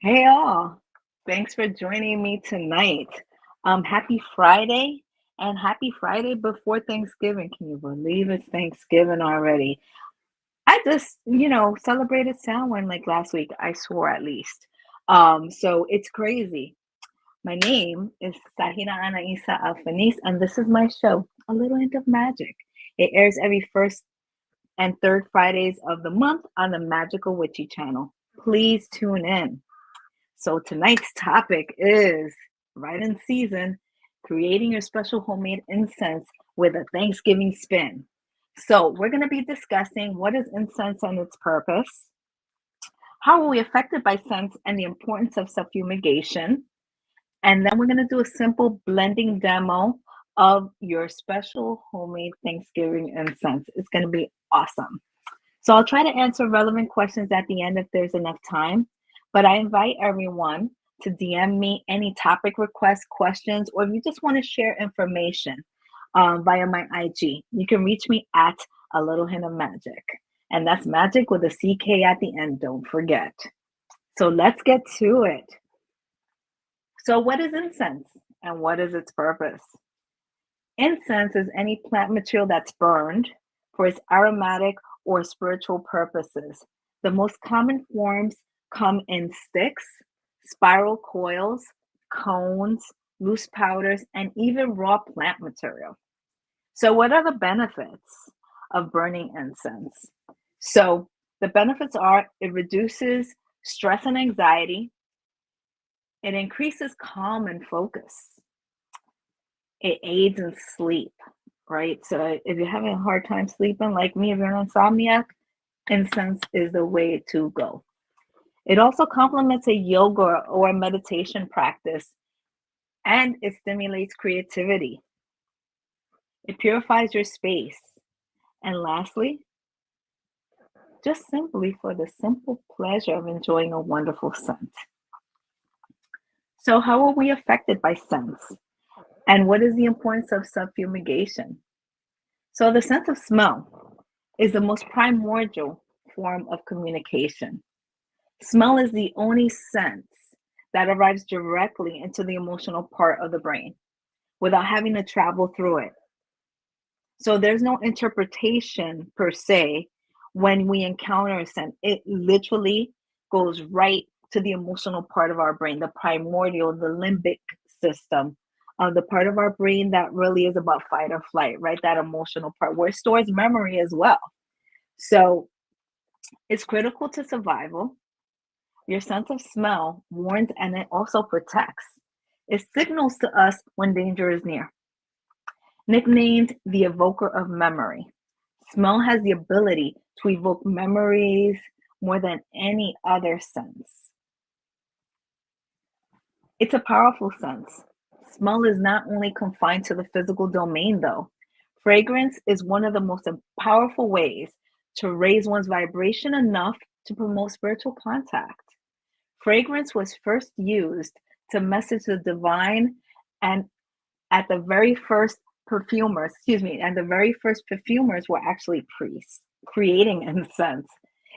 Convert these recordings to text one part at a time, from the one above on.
Hey all, thanks for joining me tonight. Happy Friday and happy Friday before Thanksgiving. Can you believe it's Thanksgiving already? I just, celebrated Samhain like last week. I swore at least. So it's crazy. My name is SAHIRA ANAISA of FENICE, and this is my show, A Little Hint of Magic. It airs every first and third Fridays of the month on the Magical Witchy channel. Please tune in. So tonight's topic is right in season, creating your special homemade incense with a Thanksgiving spin. So we're going to be discussing what is incense and its purpose, how are we affected by scents and the importance of self-fumigation, and then we're going to do a simple blending demo of your special homemade Thanksgiving incense. It's going to be awesome. So I'll try to answer relevant questions at the end if there's enough time, but I invite everyone to DM me any topic requests, questions, or if you just want to share information via my IG. You can reach me at A Little Hint of Magic, and that's magic with a CK at the end, don't forget. So let's get to it. So what is incense and what is its purpose? Incense is any plant material that's burned for its aromatic or spiritual purposes. The most common forms come in sticks, spiral coils, cones, loose powders, and even raw plant material. So, what are the benefits of burning incense? So, the benefits are it reduces stress and anxiety, it increases calm and focus, it aids in sleep, right? So if you're having a hard time sleeping, like me, if you're an insomniac, incense is the way to go. It also complements a yoga or meditation practice, and it stimulates creativity. It purifies your space. And lastly, just simply for the simple pleasure of enjoying a wonderful scent. So, how are we affected by scents? And what is the importance of self-fumigation? So, the sense of smell is the most primordial form of communication. Smell is the only sense that arrives directly into the emotional part of the brain without having to travel through it. So there's no interpretation per se when we encounter a scent. It literally goes right to the emotional part of our brain, the primordial, the limbic system, the part of our brain that really is about fight or flight, right? That emotional part where it stores memory as well. So it's critical to survival. Your sense of smell warns and it also protects. It signals to us when danger is near. Nicknamed the evoker of memory, smell has the ability to evoke memories more than any other sense. It's a powerful sense. Smell is not only confined to the physical domain, though. Fragrance is one of the most powerful ways to raise one's vibration enough to promote spiritual contact. Fragrance was first used to message the divine, and at the very first and the very first perfumers were actually priests creating incense.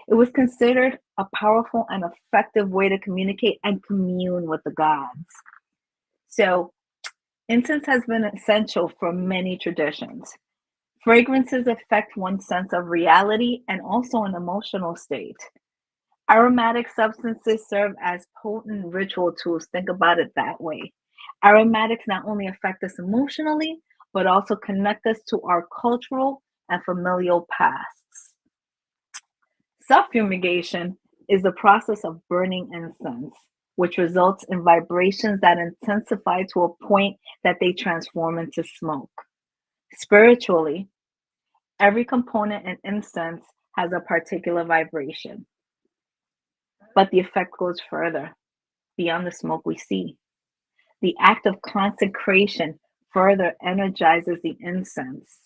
It was considered a powerful and effective way to communicate and commune with the gods. So, incense has been essential for many traditions. Fragrances affect one's sense of reality and also an emotional state. Aromatic substances serve as potent ritual tools. Think about it that way. Aromatics not only affect us emotionally, but also connect us to our cultural and familial pasts. Self fumigation is the process of burning incense, which results in vibrations that intensify to a point that they transform into smoke. Spiritually, every component in incense has a particular vibration. But the effect goes further beyond the smoke we see. The act of consecration further energizes the incense.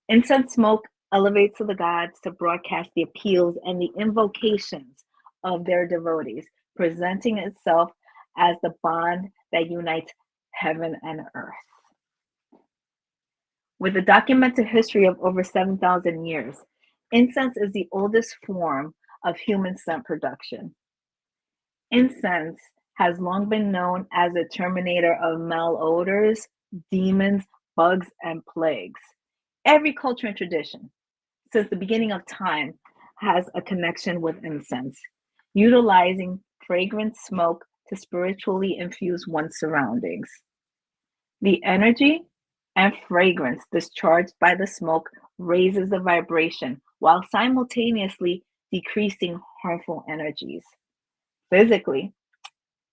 Incense smoke elevates to the gods to broadcast the appeals and the invocations of their devotees, presenting itself as the bond that unites heaven and earth. With a documented history of over 7,000 years, incense is the oldest form of human scent production. Incense has long been known as a terminator of malodors, demons, bugs, and plagues. Every culture and tradition, since the beginning of time, has a connection with incense, utilizing fragrant smoke to spiritually infuse one's surroundings. The energy and fragrance discharged by the smoke raises the vibration while simultaneously decreasing harmful energies. Physically,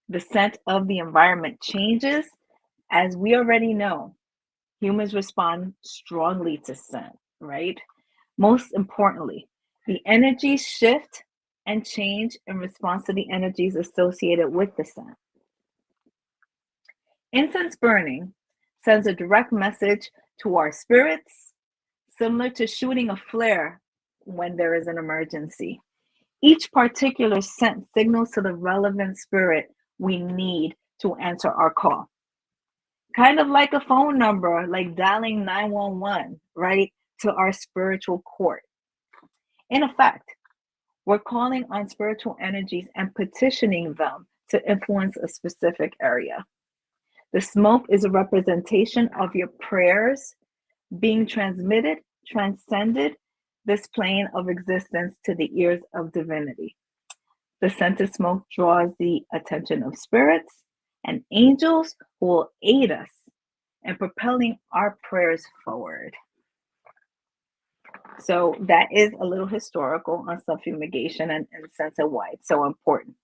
the scent of the environment changes. As we already know, humans respond strongly to scent, right? Most importantly, the energies shift and change in response to the energies associated with the scent. Incense burning sends a direct message to our spirits, similar to shooting a flare when there is an emergency. Each particular scent signals to the relevant spirit we need to answer our call. Kind of like a phone number, like dialing 911, right, to our spiritual court. In effect, we're calling on spiritual energies and petitioning them to influence a specific area. The smoke is a representation of your prayers being transmitted, transcended this plane of existence to the ears of divinity. The scented smoke draws the attention of spirits and angels who will aid us in propelling our prayers forward. So that is a little historical on self-fumigation and incense and why it's so important.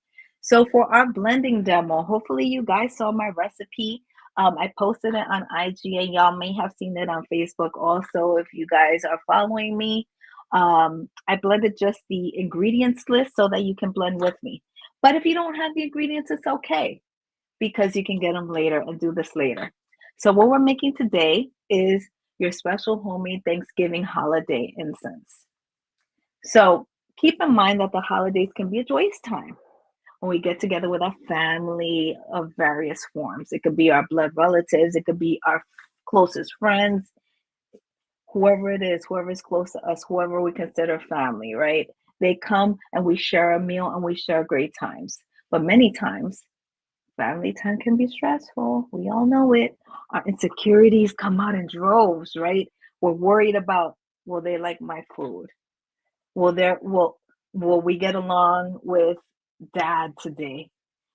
So for our blending demo, hopefully you guys saw my recipe. I posted it on IG and y'all may have seen it on Facebook also if you guys are following me. I blended just the ingredients list so that you can blend with me. But if you don't have the ingredients, it's okay because you can get them later and do this later. So what we're making today is your special homemade Thanksgiving holiday incense. So keep in mind that the holidays can be a joyous time when we get together with our family of various forms. It could be our blood relatives, it could be our closest friends, whoever it is, whoever is close to us, whoever we consider family, right? They come and we share a meal and we share great times. But many times, family time can be stressful. We all know it. Our insecurities come out in droves, right? We're worried about, will they like my food? Will we get along with dad today?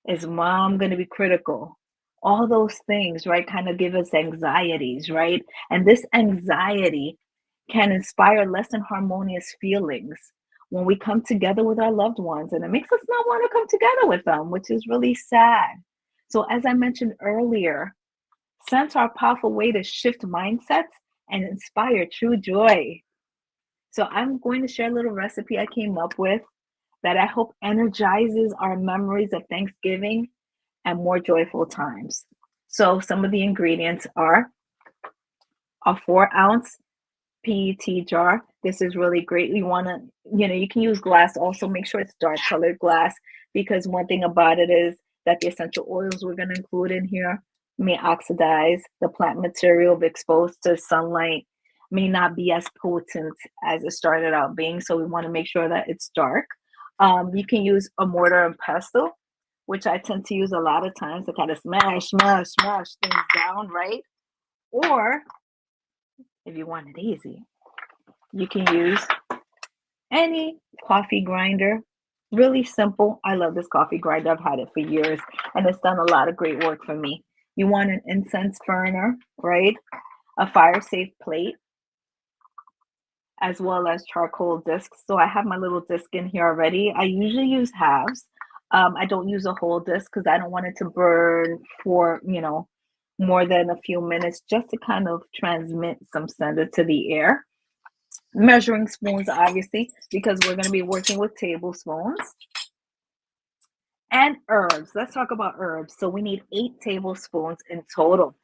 Is mom going to be critical? All those things, right, kind of give us anxieties, right? And this anxiety can inspire less than harmonious feelings when we come together with our loved ones. And it makes us not want to come together with them, which is really sad. So as I mentioned earlier, scents are a powerful way to shift mindsets and inspire true joy. So I'm going to share a little recipe I came up with that I hope energizes our memories of Thanksgiving and more joyful times. So some of the ingredients are a 4-ounce PET jar. This is really great. You want to, you can use glass also. Make sure it's dark colored glass because one thing about it is that the essential oils we're going to include in here may oxidize. The plant material, if exposed to sunlight, may not be as potent as it started out being. So we want to make sure that it's dark. You can use a mortar and pestle, which I tend to use a lot of times to kind of smash things down, right? Or if you want it easy, you can use any coffee grinder. Really simple. I love this coffee grinder. I've had it for years and it's done a lot of great work for me. You want an incense burner, right? A fire safe plate, as well as charcoal discs. So I have my little disc in here already. I usually use halves. I don't use a whole disc because I don't want it to burn for, more than a few minutes just to kind of transmit some scent to the air. Measuring spoons, obviously, because we're going to be working with tablespoons. And herbs. Let's talk about herbs. So we need 8 tablespoons in total.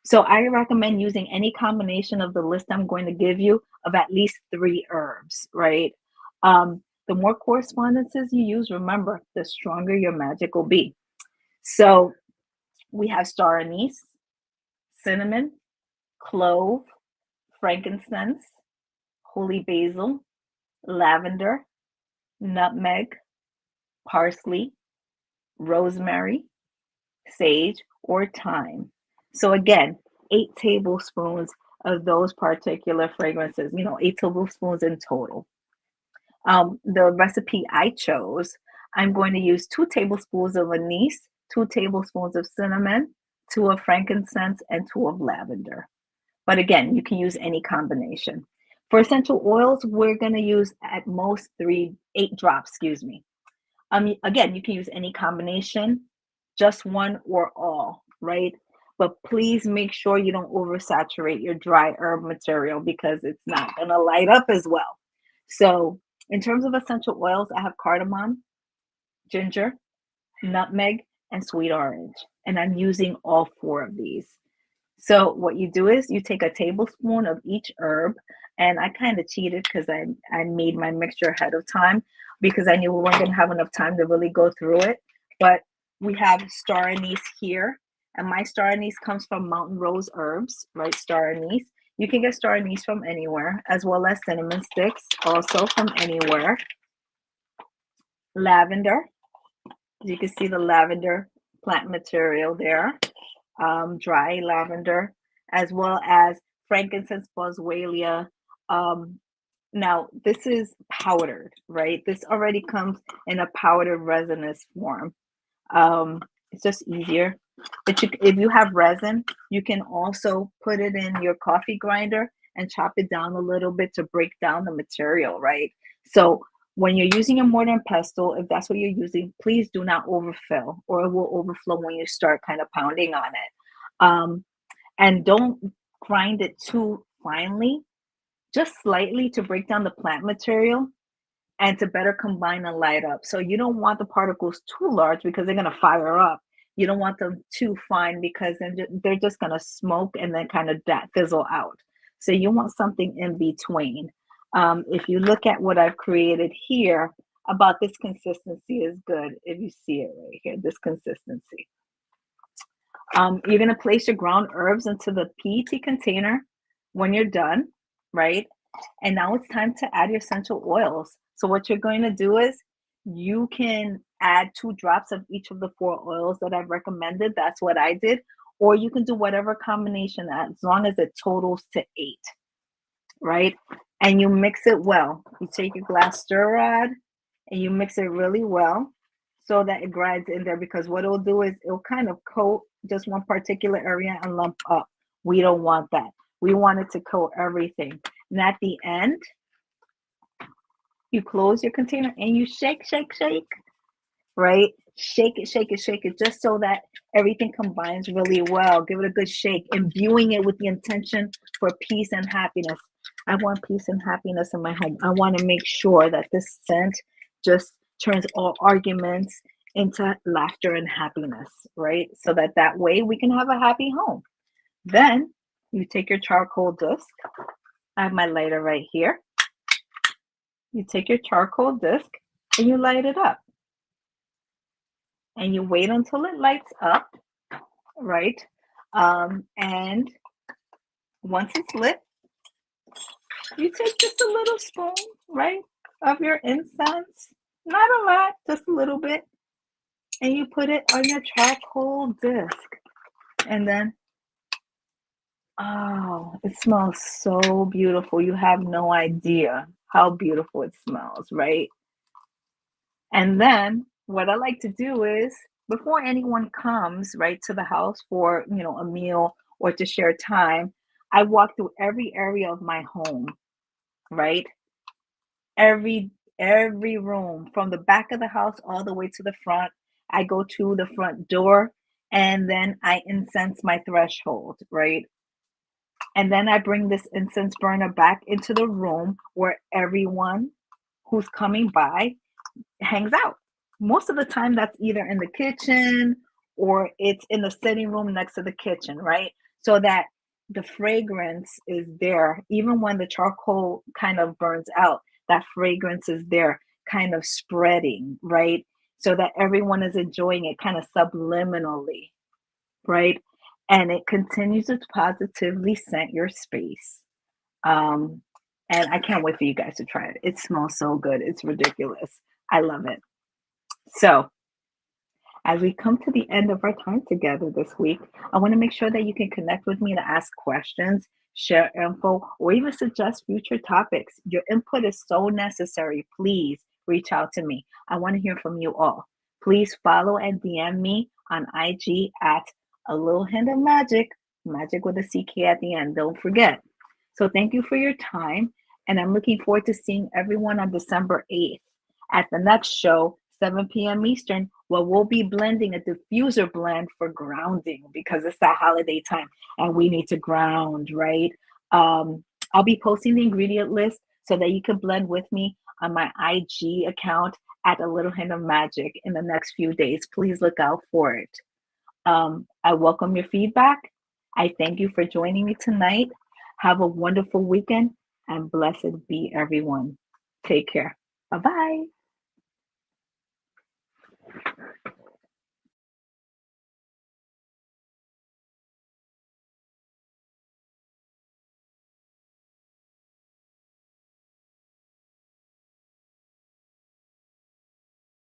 So I recommend using any combination of the list I'm going to give you of at least 3 herbs, right? The more correspondences you use, remember, the stronger your magic will be. So we have star anise, cinnamon, clove, frankincense, holy basil, lavender, nutmeg, parsley, rosemary, sage, or thyme. So again, 8 tablespoons of those particular fragrances, 8 tablespoons in total. The recipe I chose, I'm going to use 2 tablespoons of anise, 2 tablespoons of cinnamon, 2 of frankincense, and 2 of lavender. But again, you can use any combination. For essential oils, we're going to use at most 8 drops, excuse me. Again, you can use any combination, just one or all, right? But please make sure you don't oversaturate your dry herb material because it's not going to light up as well. So in terms of essential oils, I have cardamom, ginger, nutmeg, and sweet orange. And I'm using all 4 of these. So what you do is you take a tablespoon of each herb, and I kind of cheated because I made my mixture ahead of time because I knew we weren't going to have enough time to really go through it. But we have star anise here, and my star anise comes from Mountain Rose Herbs, right? Star anise. You can get star anise from anywhere, as well as cinnamon sticks, also from anywhere. Lavender. You can see the lavender plant material there. Dry lavender, as well as frankincense, boswellia. Now, this is powdered, right? This already comes in a powdered resinous form. It's just easier. But if you have resin, you can also put it in your coffee grinder and chop it down a little bit to break down the material, right? So when you're using a mortar and pestle, if that's what you're using, please do not overfill, or it will overflow when you start kind of pounding on it. And don't grind it too finely, just slightly to break down the plant material and to better combine and light up. So you don't want the particles too large because they're going to fire up. You don't want them too fine because then they're just going to smoke and then kind of fizzle out. So you want something in between. If you look at what I've created here, about this consistency is good. If you see it right here, this consistency. You're going to place your ground herbs into the PET container when you're done, right? And now it's time to add your essential oils. So what you're going to do is you can add 2 drops of each of the 4 oils that I've recommended. That's what I did. Or you can do whatever combination as long as it totals to 8, right? And you mix it well. You take your glass stir rod and you mix it really well so that it grinds in there, because what it'll do is it'll kind of coat just one particular area and lump up. We don't want that. We want it to coat everything. And at the end, you close your container and you shake, shake, shake, right? Shake it, just so that everything combines really well. Give it a good shake, imbuing it with the intention for peace and happiness. I want peace and happiness in my home. I want to make sure that this scent just turns all arguments into laughter and happiness, right? So that way we can have a happy home. Then you take your charcoal disc. I have my lighter right here. You take your charcoal disc and you light it up. And you wait until it lights up, right? And once it's lit, you take just a little spoon, right, of your incense. Not a lot, just a little bit. And you put it on your charcoal disc. And then, oh, it smells so beautiful. You have no idea how beautiful it smells, right? And then what I like to do is, before anyone comes, right, to the house for, a meal or to share time, I walk through every area of my home, right? Every room, from the back of the house all the way to the front. I go to the front door and then I incense my threshold, right? And then I bring this incense burner back into the room where everyone who's coming by hangs out. Most of the time that's either in the kitchen or it's in the sitting room next to the kitchen, right? So that the fragrance is there. Even when the charcoal kind of burns out, that fragrance is there, kind of spreading, right? So that everyone is enjoying it kind of subliminally, right? And it continues to positively scent your space. And I can't wait for you guys to try it. It smells so good. It's ridiculous. I love it. So As we come to the end of our time together this week, I want to make sure that you can connect with me to ask questions, share info, or even suggest future topics. Your input is so necessary. Please reach out to me. I want to hear from you all. Please follow and DM me on IG at a little hint of magic, magic with a CK at the end. Don't forget. So thank you for your time. And I'm looking forward to seeing everyone on December 8th at the next show, 7 p.m. Eastern, where we'll be blending a diffuser blend for grounding because it's that holiday time and we need to ground, right? I'll be posting the ingredient list so that you can blend with me on my IG account at a little hint of magic in the next few days. Please look out for it. I welcome your feedback. I thank you for joining me tonight. Have a wonderful weekend and blessed be everyone. Take care. Bye bye.